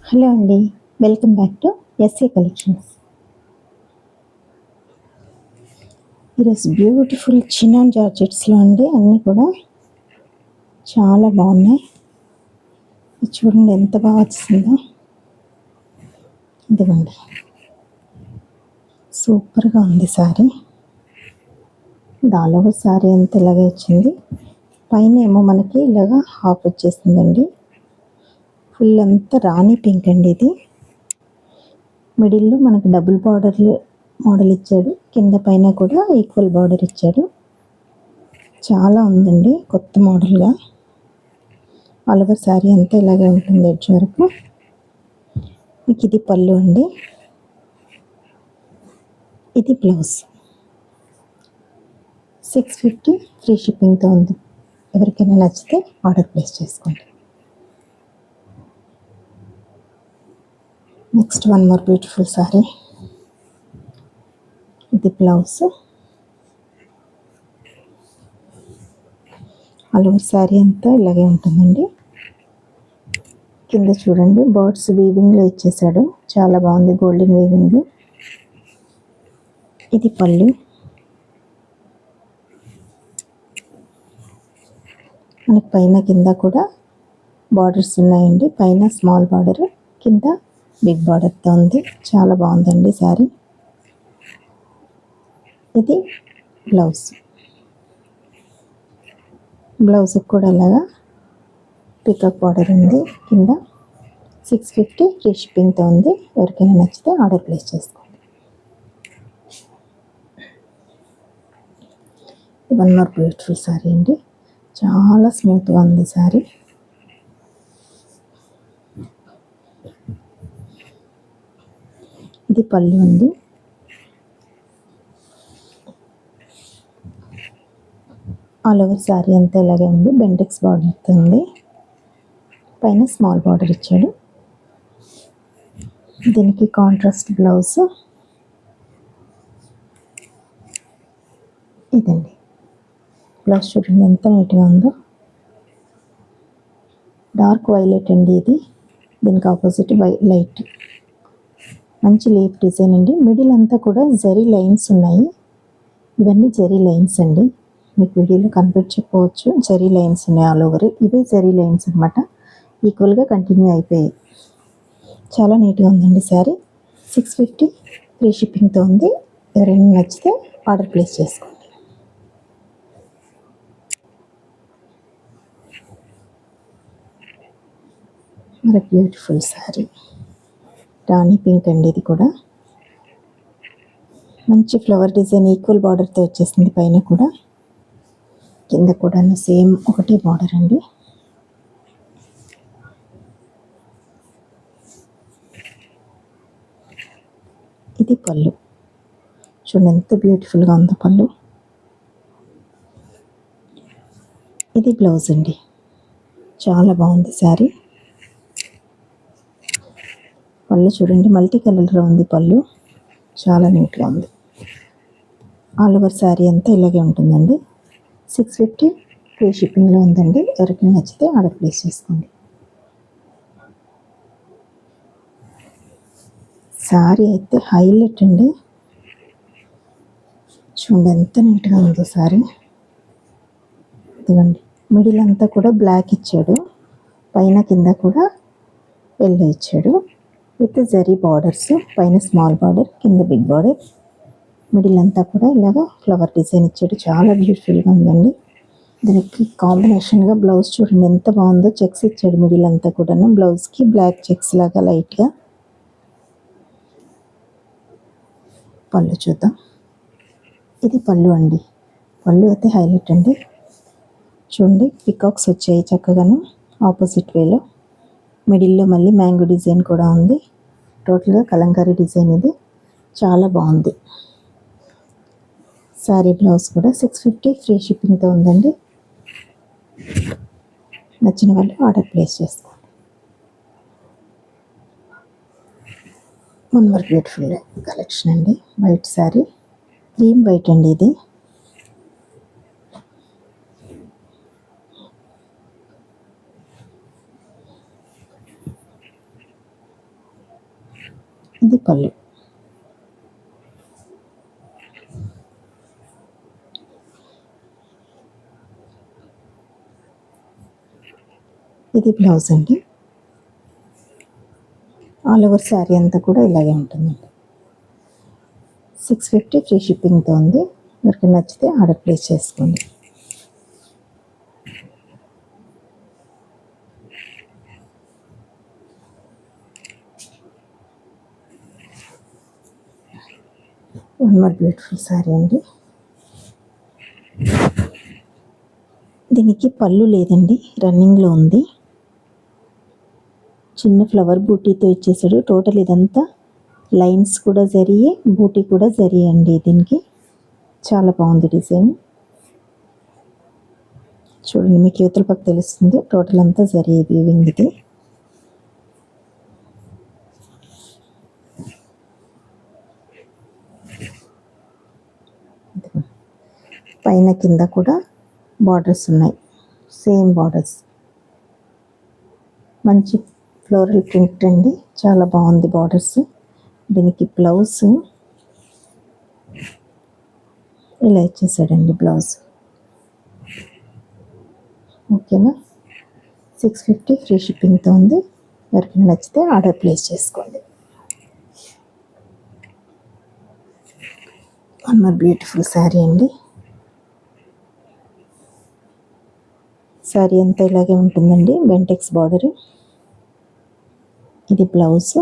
Hello అండి. Welcome back to SA collections. ఈరోజు beautiful chinon జార్జెట్స్లో అండి. అన్నీ కూడా చాలా బాగున్నాయి. చూడండి ఎంత బాగా వచ్చిందో. ఇదిగోండి, సూపర్గా ఉంది శారీ. దానిలో శారీ అంతా ఇలాగే వచ్చింది. పైన ఏమో మనకి ఇలాగా హాఫ్ వచ్చేసిందండి. ఫుల్ అంతా రాణి పింక్ అండి. ఇది మిడిల్లో మనకి డబుల్ బార్డర్ మోడల్ ఇచ్చాడు. కింద పైన కూడా ఈక్వల్ బార్డర్ ఇచ్చాడు. చాలా ఉందండి, కొత్త మోడల్గా. ఆల్ ఓవర్ శారీ అంతా ఇలాగే ఉంటుంది ఎడ్జ్ వరకు. మీకు ఇది పళ్ళు అండి. ఇది బ్లౌజ్. 650 ఫ్రీ షిప్పింగ్తో ఉంది. ఎవరికైనా నచ్చితే ఆర్డర్ ప్లేస్ చేసుకోండి. Next one more beautiful sari. ఇది బ్లౌజ్. ఆల్ ఓవర్ శారీ అంతా ఇలాగే ఉంటుందండి. కింద చూడండి, బర్డ్స్ వీవింగ్లో ఇచ్చేసాడు. చాలా బాగుంది, గోల్డెన్ వీవింగ్. ఇది పళ్ళు. మనకి పైన కింద కూడా బార్డర్స్ ఉన్నాయండి. పైన స్మాల్ బార్డర్, కింద బిగ్ బార్డర్తో ఉంది. చాలా బాగుందండి శారీ. ఇది బ్లౌజ్. బ్లౌజ్ కూడా అలాగా పికప్ బార్డర్ ఉంది. కింద 650 ఫ్రీ షిప్పింగ్తో ఉంది. ఎవరికైనా నచ్చితే ఆర్డర్ ప్లేస్ చేసుకోండి. వన్ మోర్ బ్యూటిఫుల్ శారీ అండి. చాలా స్మూత్గా ఉంది శారీ. ఇది పళ్ళు అండి. ఆల్ ఓవర్ శారీ అంతా ఇలాగే ఉంది. బెంటెక్స్ బార్డర్ ఉంది. పైన స్మాల్ బార్డర్ ఇచ్చాడు. దీనికి కాంట్రాస్ట్ బ్లౌజ్. ఇదండి బ్లౌజ్. చూడండి ఎంత నీట్గా ఉందో. డార్క్ వైలెట్ అండి ఇది. దీనికి ఆపోజిట్ లైట్. మంచి లీఫ్ డిజైన్ అండి. మిడిల్ అంతా కూడా జరీ లైన్స్ ఉన్నాయి. ఇవన్నీ జరీ లైన్స్ అండి. మీకు వీడియోలో కనిపించకపోవచ్చు. జరీ లైన్స్ ఉన్నాయి ఆల్ ఓవర్. ఇవే జరీ లైన్స్ అనమాట. ఈక్వల్గా కంటిన్యూ అయిపోయాయి. చాలా నీట్గా ఉందండి శారీ. 650 ఫ్రీ షిప్పింగ్తో ఉంది. ఎవరైనా నచ్చితే ఆర్డర్ ప్లేస్ చేసుకోండి. మరి బ్యూటిఫుల్ శారీ. రాణి పింక్ అండి. ఇది కూడా మంచి ఫ్లవర్ డిజైన్ ఈక్వల్ బార్డర్తో వచ్చేసింది. పైన కూడా కింద కూడా సేమ్ ఒకటే బార్డర్ అండి. ఇది పళ్ళు. చూడండి ఎంత బ్యూటిఫుల్గా ఉందో పళ్ళు. ఇది బ్లౌజ్ అండి. చాలా బాగుంది శారీ. పళ్ళు చూడండి, మల్టీ కలర్లో ఉంది పళ్ళు. చాలా నీట్గా ఉంది. ఆల్ ఓవర్ శారీ అంతా ఇలాగే ఉంటుందండి. 650 ఫ్రీ షిప్పింగ్లో ఉందండి. ఎవరికైనా నచ్చితే ఆర్డర్ ప్లేస్ చేసుకోండి. శారీ అయితే హైలైట్ అండి. చూడండి ఎంత నీట్గా ఉందో శారీ. ఇదిగోండి, మిడిల్ అంతా కూడా బ్లాక్ ఇచ్చాడు. పైన కింద కూడా ఎల్లో ఇచ్చాడు. With zari borders. పైన స్మాల్ బార్డర్, కింద బిగ్ బార్డర్. మిడిల్ అంతా కూడా ఇలాగా ఫ్లవర్ డిజైన్ ఇచ్చాడు. చాలా బ్యూటిఫుల్గా ఉందండి. దీనికి కాంబినేషన్గా బ్లౌజ్ చూడండి ఎంత బాగుందో. చెక్స్ ఇచ్చాడు మిడిల్ అంతా కూడాను. బ్లౌజ్కి బ్లాక్ చెక్స్ లాగా లైట్గా. పళ్ళు చూద్దాం. ఇది పళ్ళు అండి. పళ్ళు అయితే హైలైట్ అండి. చూడండి, పికాక్స్ వచ్చాయి చక్కగాను ఆపోజిట్ వేలో. మిడిల్లో మళ్ళీ మ్యాంగో డిజైన్ కూడా ఉంది. టోటల్గా కలంకారీ డిజైన్. ఇది చాలా బాగుంది. శారీ బ్లౌజ్ కూడా 650 ఫ్రీ షిప్పింగ్తో ఉందండి. నచ్చిన వాళ్ళు ఆర్డర్ ప్లేస్ చేసుకోండి. వన్ మోర్ బ్యూటిఫుల్ కలెక్షన్ అండి. వైట్ శారీ, క్రీమ్ వైట్ అండి. ఇది ఇది పళ్ళు. ఇది బ్లౌజ్ అండి. ఆల్ ఓవర్ శారీ అంతా కూడా ఇలాగే ఉంటుందండి. 650 ఫ్రీ షిప్పింగ్తో ఉంది. ఎవరికి నచ్చితే ఆర్డర్ ప్లేస్ చేసుకోండి. వన్ మోర్ బ్యూటిఫుల్ శారీ అండి. దీనికి పళ్ళు లేదండి, రన్నింగ్లో ఉంది. చిన్న ఫ్లవర్ బూటీతో ఇచ్చేసాడు. టోటల్ ఇదంతా లైన్స్ కూడా జరిగే, బూటీ కూడా జరిగే అండి. దీనికి చాలా బాగుంది డిజైన్. చూడండి, మీకు యువతల పక్క తెలుస్తుంది. టోటల్ అంతా జరిగే వీవింగ్ ఇది. పైన కింద కూడా బార్డర్స్ ఉన్నాయి, సేమ్ బార్డర్స్. మంచి ఫ్లోరల్ ప్రింట్ అండి, చాలా బాగుంది బార్డర్స్. దీనికి బ్లౌజ్ ఇలా ఇచ్చేసాడండి బ్లౌజ్. ఓకేనా, 650 ఫ్రీ షిప్పింగ్తో ఉంది. ఎవరికైనా నచ్చితే ఆర్డర్ ప్లేస్ చేసుకోండి. వన్ మోర్ బ్యూటిఫుల్ శారీ అండి. శారీ అంతా ఇలాగే ఉంటుందండి, బెంటెక్స్ బార్డర్. ఇది బ్లౌజ్.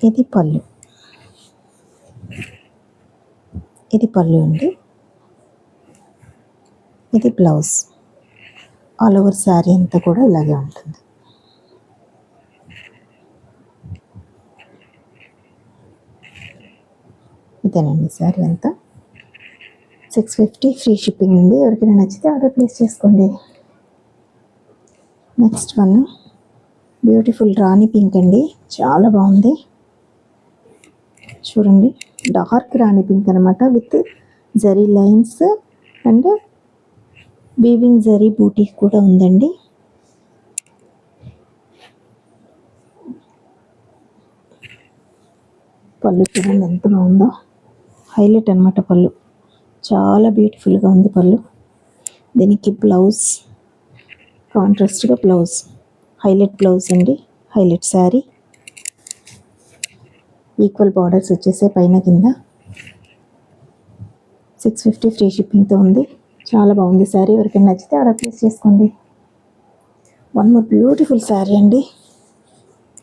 ఇది పళ్ళు. ఇది పళ్ళు అండి. ఇది బ్లౌజ్. ఆల్ ఓవర్ శారీ అంతా కూడా ఇలాగే ఉంటుంది. ఇదేనండి శారీ అంతా. 650 ఫ్రీ షిప్పింగ్ ఉంది. ఎవరికైనా నచ్చితే ఆర్డర్ ప్లేస్ చేసుకోండి. Next one beautiful rani pink అండి, చాలా బాగుంది. చూడండి, డార్క్ రాణి పింక్ అనమాట, with zari lines and weaving zari buti కూడా ఉందండి. పళ్ళు చూడండి ఎంత బాగుందో, హైలైట్ అనమాట పళ్ళు. చాలా బ్యూటిఫుల్గా ఉంది పళ్ళు. దీనికి బ్లౌజ్ కాంట్రాస్ట్గా బ్లౌజ్, హైలైట్ బ్లౌజ్ అండి, హైలైట్ శారీ. ఈక్వల్ బార్డర్స్ వచ్చేసే పైన కింద. 650 ఫ్రీ షిప్పింగ్తో ఉంది. చాలా బాగుంది శారీ. ఎవరికైనా నచ్చితే ఆర్డర్ ప్లేస్ చేసుకోండి. వన్ మోర్ బ్యూటిఫుల్ శారీ అండి.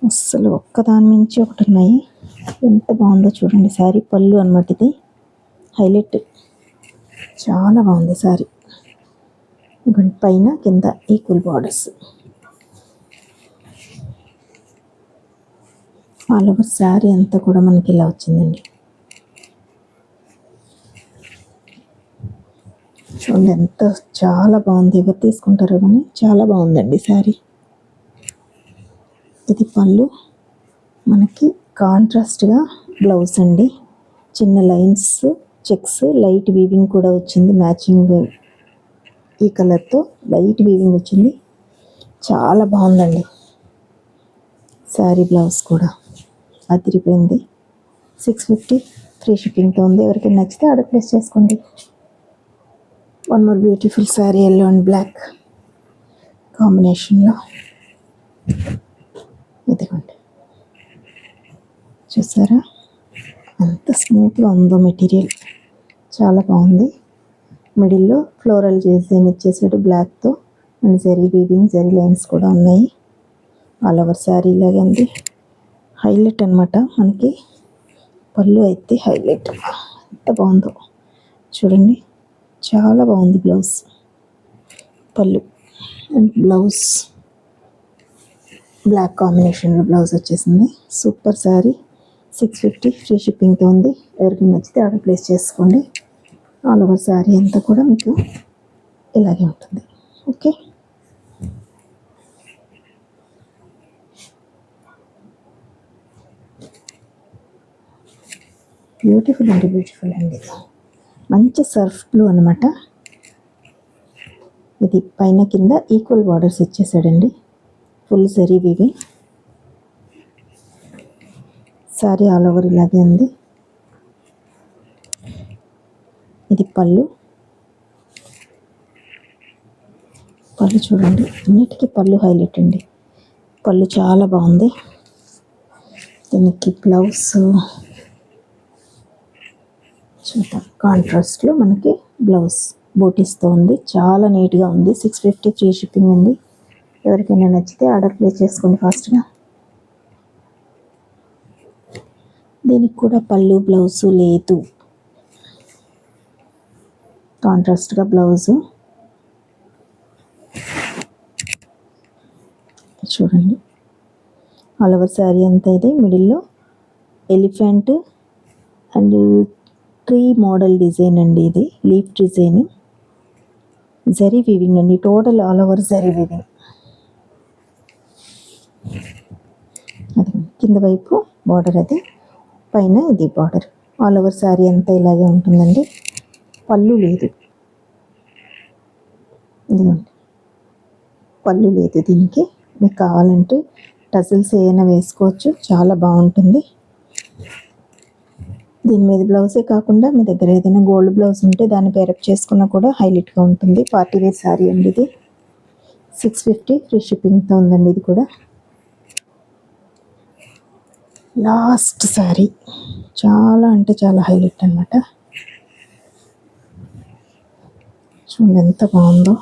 అస్సలు ఒక్కదాని మించి ఒకటి ఉన్నాయి. ఎంత బాగుందో చూడండి శారీ. పళ్ళు అనమాట ఇది, హైలైట్. చాలా బాగుంది శారీ. పైన కింద equal borders. All over sari అంతా కూడా మనకి ఇలా వచ్చిందండి. చూడండి ఎంత చాలా బాగుంది. ఎవరు తీసుకుంటారో కానీ చాలా బాగుందండి శారీ. ఇది పళ్ళు. మనకి కాంట్రాస్ట్గా బ్లౌజ్ అండి. చిన్న లైన్స్, చెక్స్, లైట్ వీవింగ్ కూడా వచ్చింది. మ్యాచింగ్ ఈ కలర్తో లైట్ వీవింగ్ వచ్చింది. చాలా బాగుందండి శారీ. బ్లౌజ్ కూడా అదిరిపోయింది. 650 ఫ్రీ షిప్పింగ్తో ఉంది. ఎవరికైనా నచ్చితే ఆర్డర్ ప్లేస్ చేసుకోండి. One more beautiful saree, yellow and black కాంబినేషన్లో. ఇదిగోండి, చూసారా ఎంత స్మూత్గా ఉందో మెటీరియల్, చాలా బాగుంది. మిడిల్లో ఫ్లోరల్ డిజైన్ ఇచ్చేసాడు బ్లాక్తో, and zari weaving, zari lines కూడా ఉన్నాయి. ఆల్ ఓవర్ శారీ ఇలాగే ఉంది, హైలైట్ అనమాట. మనకి పళ్ళు అయితే హైలైట్. ఎంత బాగుందో చూడండి, చాలా బాగుంది. బ్లౌజ్, పళ్ళు అండ్ బ్లౌజ్ బ్లాక్ కాంబినేషన్లో బ్లౌజ్ వచ్చేసింది. సూపర్ శారీ. 650 ఫ్రీ షిప్పింగ్తో ఉంది. ఎవరికి నచ్చితే ఆర్డర్ ప్లేస్ చేసుకోండి. ఆల్ ఓవర్ శారీ అంతా కూడా మీకు ఇలాగే ఉంటుంది. ఓకే, బ్యూటిఫుల్ అండి, బ్యూటిఫుల్ అండి. మంచి సర్ఫ్ బ్లూ అనమాట. ఇది పైన కింద ఈక్వల్ బార్డర్స్ ఇచ్చేసాడండి. Full zari weaving. Sari all over ఇలాగే ఉంది. ఇది పళ్ళు. పళ్ళు చూడండి, అన్నిటికీ పళ్ళు హైలైట్ అండి. పళ్ళు చాలా బాగుంది. దీనికి బ్లౌజ్ చూద్దాం. కాంట్రాస్ట్లో మనకి బ్లౌజ్ బూటీస్తో ఉంది. చాలా నీట్గా ఉంది. 650 ఫ్రీ షిప్పింగ్ ఉంది. ఎవరికైనా నచ్చితే ఆర్డర్ ప్లేస్ చేసుకోండి ఫాస్ట్గా. దీనికి కూడా పళ్ళు బ్లౌజు లేదు. కాంట్రాస్ట్గా బ్లౌజు చూడండి. ఆల్ ఓవర్ శారీ అంతా ఇది. మిడిల్లో elephant and tree model design అండి. ఇది లీఫ్ డిజైన్, జరీ వీవింగ్ అండి. Total all over zari weaving. అది కింద వైపు బార్డర్, అది పైన ఇది బార్డర్. ఆల్ ఓవర్ శారీ అంతా ఇలాగే ఉంటుందండి. పళ్ళు లేదు. ఇదిగోండి, పళ్ళు లేదు దీనికి. మీకు కావాలంటే టజిల్స్ ఏమైనా వేసుకోవచ్చు, చాలా బాగుంటుంది. దీని మీద బ్లౌజే కాకుండా మీ దగ్గర ఏదైనా గోల్డ్ బ్లౌజ్ ఉంటే దాన్ని పేరప్ చేసుకున్నా కూడా హైలైట్గా ఉంటుంది. పార్టీ వేర్ శారీ అండి ఇది. 650 ఫ్రీ షిప్పింగ్తో ఉందండి. ఇది కూడా లాస్ట్ శారీ. చాలా అంటే చాలా హైలైట్ అనమాట. చూడండి ఎంత బాగుందో.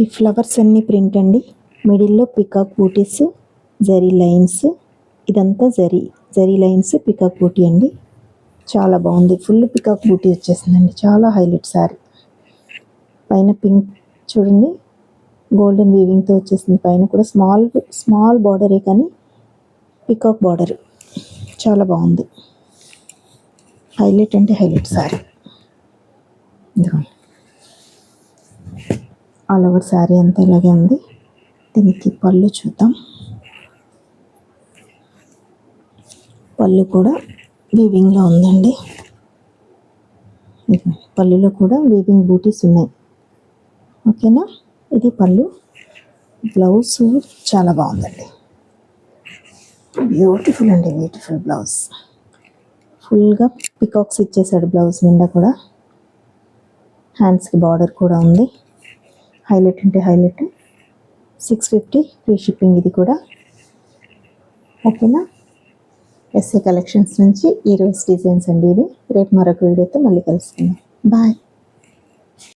ఈ ఫ్లవర్స్ అన్నీ ప్రింట్ అండి. మిడిల్లో పికాక్ బూటీస్, జరీ లైన్స్. ఇదంతా జరీ లైన్స్, పికాక్ బూటీ అండి. చాలా బాగుంది. ఫుల్ పికాక్ బూటీ వచ్చేసిందండి. చాలా హైలైట్ శారీ. పైన పింక్ చూడండి, గోల్డెన్ వీవింగ్తో వచ్చేసింది. పైన కూడా స్మాల్ బార్డరే కానీ పికాక్ బార్డర్. చాలా బాగుంది. హైలైట్ అంటే హైలైట్ శారీ. ఇదిగోండి, ఆల్ ఓవర్ శారీ అంతా ఇలాగే ఉంది. దీనికి పళ్ళు చూద్దాం. పళ్ళు కూడా వీవింగ్లో ఉందండి. పళ్ళులో కూడా వీవింగ్ బూటీస్ ఉన్నాయి. ఓకేనా, ఇది పళ్ళు. బ్లౌజ్ చాలా బాగుందండి. బ్యూటిఫుల్ అండి, బ్యూటిఫుల్ బ్లౌజ్. ఫుల్గా పికాక్స్ ఇచ్చేసాడు బ్లౌజ్ నిండా కూడా. హ్యాండ్స్కి బార్డర్ కూడా ఉంది. హైలైట్ అంటే హైలైట్. 650 ఫ్రీ షిప్పింగ్ ఇది కూడా. ఓకేనా, ఎస్ఏ కలెక్షన్స్ నుంచి ఈరోజు డిజైన్స్ అండి ఇవి. రేపు మరొక వీడియోతో మళ్ళీ కలుసుకుందాం. బాయ్.